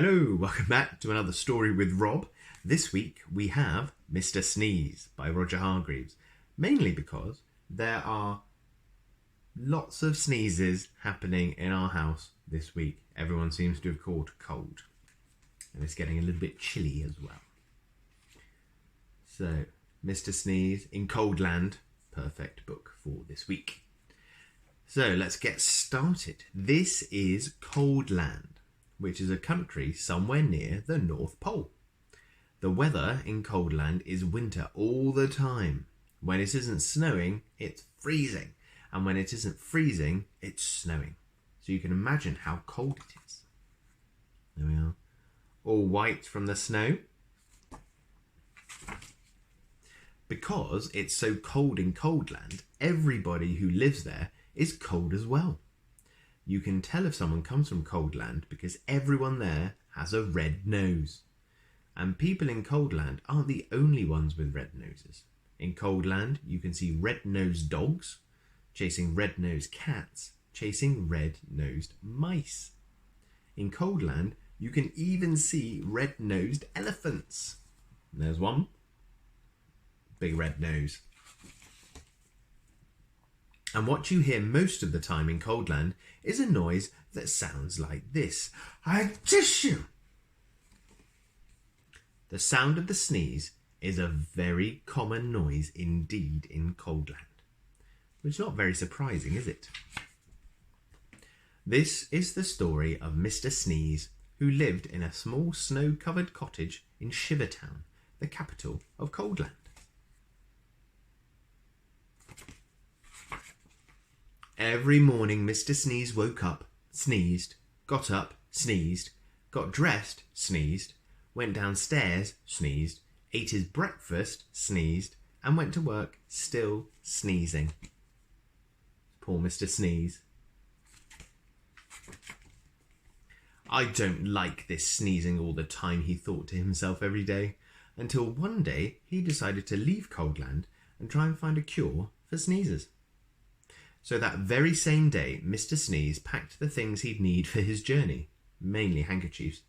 Hello, welcome back to another story with Rob. This week we have Mr. Sneeze by Roger Hargreaves, mainly because there are lots of sneezes happening in our house this week. Everyone seems to have caught a cold, and it's getting a little bit chilly as well. So, Mr. Sneeze in Cold Land, perfect book for this week. So, let's get started. This is Cold Land, which is a country somewhere near the North Pole. The weather in Cold Land is winter all the time. When it isn't snowing, it's freezing. And when it isn't freezing, it's snowing. So you can imagine how cold it is. There we are. All white from the snow. Because it's so cold in Cold Land, everybody who lives there is cold as well. You can tell if someone comes from Cold Land because everyone there has a red nose. And people in Cold Land aren't the only ones with red noses. In Cold Land, you can see red-nosed dogs chasing red-nosed cats, chasing red-nosed mice. In Cold Land, you can even see red-nosed elephants. There's one. Big red nose. And what you hear most of the time in Cold Land is a noise that sounds like this. I tissue! The sound of the sneeze is a very common noise indeed in Cold Land. Which is not very surprising, is it? This is the story of Mr. Sneeze, who lived in a small snow-covered cottage in Shivertown, the capital of Cold Land. Every morning Mr. Sneeze woke up, sneezed, got up, sneezed, got dressed, sneezed, went downstairs, sneezed, ate his breakfast, sneezed, and went to work, still sneezing. Poor Mr. Sneeze. I don't like this sneezing all the time, he thought to himself every day, until one day he decided to leave Cold Land and try and find a cure for sneezes. So that very same day, Mr. Sneeze packed the things he'd need for his journey, mainly handkerchiefs,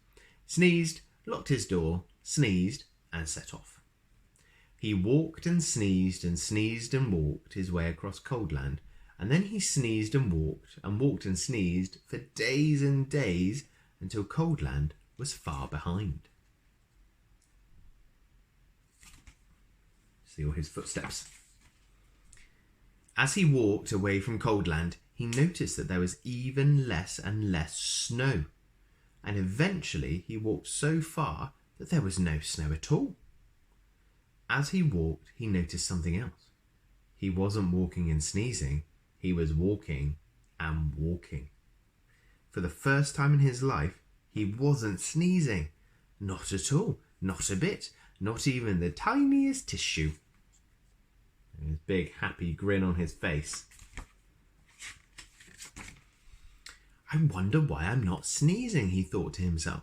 sneezed, locked his door, sneezed, and set off. He walked and sneezed and walked his way across Cold Land, and then he sneezed and walked and sneezed for days and days until Cold Land was far behind. See all his footsteps. As he walked away from Cold Land, he noticed that there was even less and less snow. And eventually he walked so far that there was no snow at all. As he walked, he noticed something else. He wasn't walking and sneezing, he was walking and walking. For the first time in his life, he wasn't sneezing. Not at all, not a bit, not even the tiniest tissue. His big happy grin on his face. I wonder why I'm not sneezing, he thought to himself.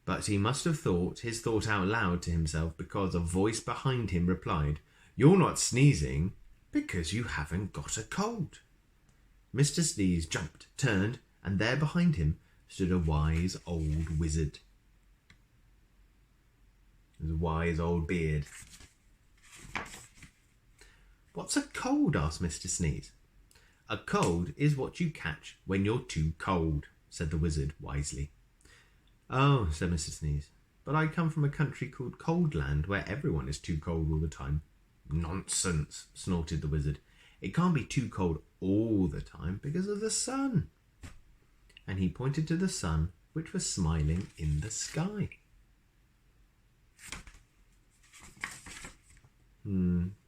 But he must have thought his thought out loud to himself because a voice behind him replied, You're not sneezing because you haven't got a cold. Mr. Sneeze jumped, turned, and there behind him stood a wise old wizard. His wise old beard. What's a cold? Asked Mr. Sneeze. A cold is what you catch when you're too cold, said the wizard wisely. Oh, said Mr. Sneeze, but I come from a country called Cold Land where everyone is too cold all the time. Nonsense, snorted the wizard. It can't be too cold all the time because of the sun. And he pointed to the sun, which was smiling in the sky.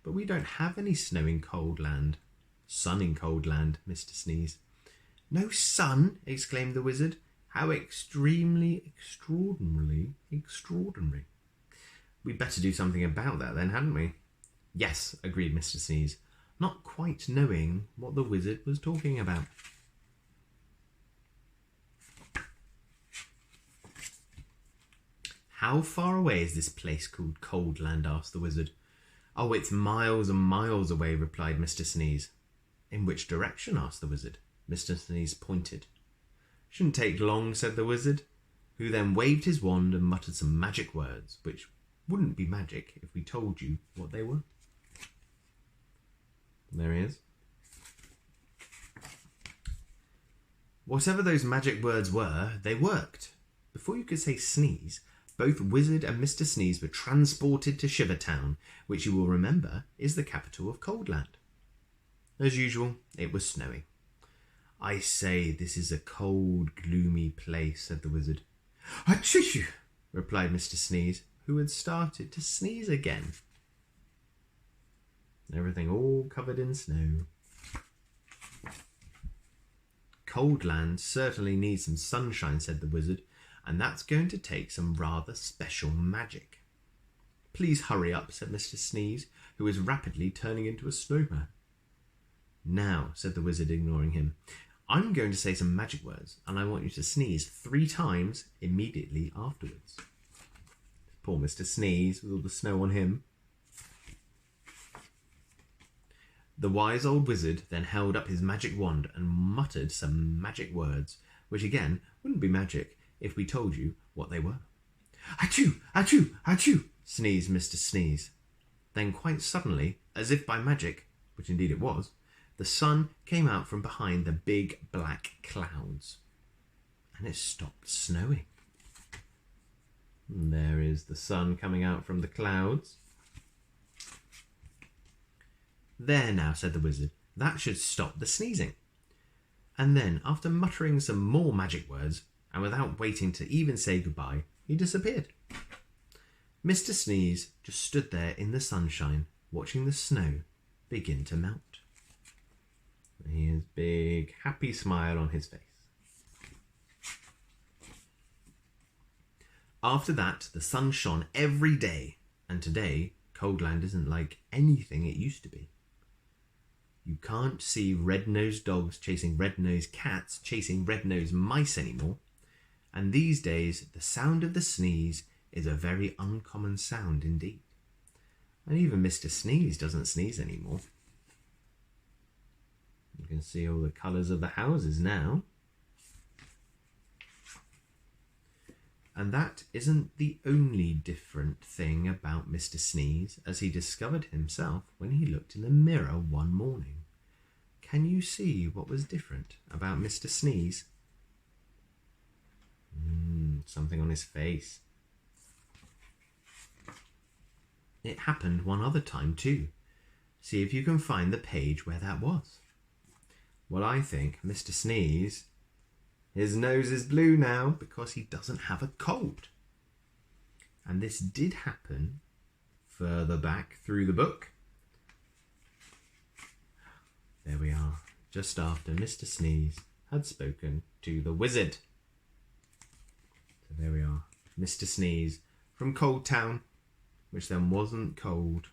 But we don't have any snow in Cold Land. Sun in Cold Land, Mr. Sneeze. No sun? Exclaimed the wizard. How extremely, extraordinary. We'd better do something about that then, hadn't we? Yes, agreed Mr. Sneeze, not quite knowing what the wizard was talking about. How far away is this place called Cold Land? Asked the wizard. Oh, it's miles and miles away, replied Mr. Sneeze. In which direction? Asked the wizard. Mr. Sneeze pointed. Shouldn't take long, said the wizard. who then waved his wand and muttered some magic words, which wouldn't be magic if we told you what they were. There he is. Whatever those magic words were, they worked. Before you could say sneeze, both Wizard and Mr. Sneeze were transported to Shivertown, which you will remember is the capital of Coldland. As usual, it was snowing. "I say, this is a cold, gloomy place," said the Wizard. "Achoo!" replied Mr. Sneeze, who had started to sneeze again. Everything all covered in snow. Coldland certainly needs some sunshine, said the Wizard, and that's going to take some rather special magic. "Please hurry up," said Mr. Sneeze, who was rapidly turning into a snowman. "Now," said the Wizard, ignoring him, "I'm going to say some magic words, and I want you to sneeze 3 times immediately afterwards." Poor Mr. Sneeze, with all the snow on him. The wise old Wizard then held up his magic wand and muttered some magic words, which again wouldn't be magic if we told you what they were. "Achoo! Achoo! Achoo!" sneezed Mr. Sneeze. Then quite suddenly, as if by magic, which indeed it was, the sun came out from behind the big black clouds, and it stopped snowing. And there is the sun coming out from the clouds. "There now," said the Wizard, "that should stop the sneezing." And then, after muttering some more magic words, and without waiting to even say goodbye, he disappeared. Mr. Sneeze just stood there in the sunshine, watching the snow begin to melt. His big, happy smile on his face. After that, the sun shone every day, and today, Coldland isn't like anything it used to be. You can't see red-nosed dogs chasing red-nosed cats chasing red-nosed mice anymore, and these days the sound of the sneeze is a very uncommon sound indeed. And even Mr. Sneeze doesn't sneeze anymore. You can see all the colours of the houses now. And that isn't the only different thing about Mr. Sneeze, as he discovered himself when he looked in the mirror one morning. Can you see what was different about Mr. Sneeze? Something on his face. It happened one other time too. See if you can find the page where that was. Well, I think Mr. Sneeze, his nose is blue now because he doesn't have a cold. And this did happen further back through the book. There we are, just after Mr. Sneeze had spoken to the Wizard. So there we are, Mr. Sneeze from Cold Town, which then wasn't cold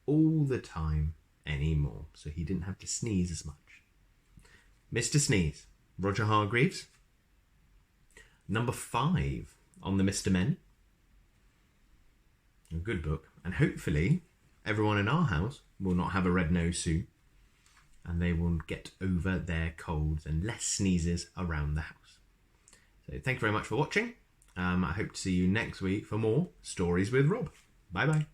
all the time anymore, so he didn't have to sneeze as much. Mr. Sneeze, Roger Hargreaves. Number 5 on the Mr. Men. A good book, and hopefully everyone in our house will not have a red nose soon, and they will get over their colds and less sneezes around the house. So thank you very much for watching. I hope to see you next week for more Stories with Rob. Bye bye.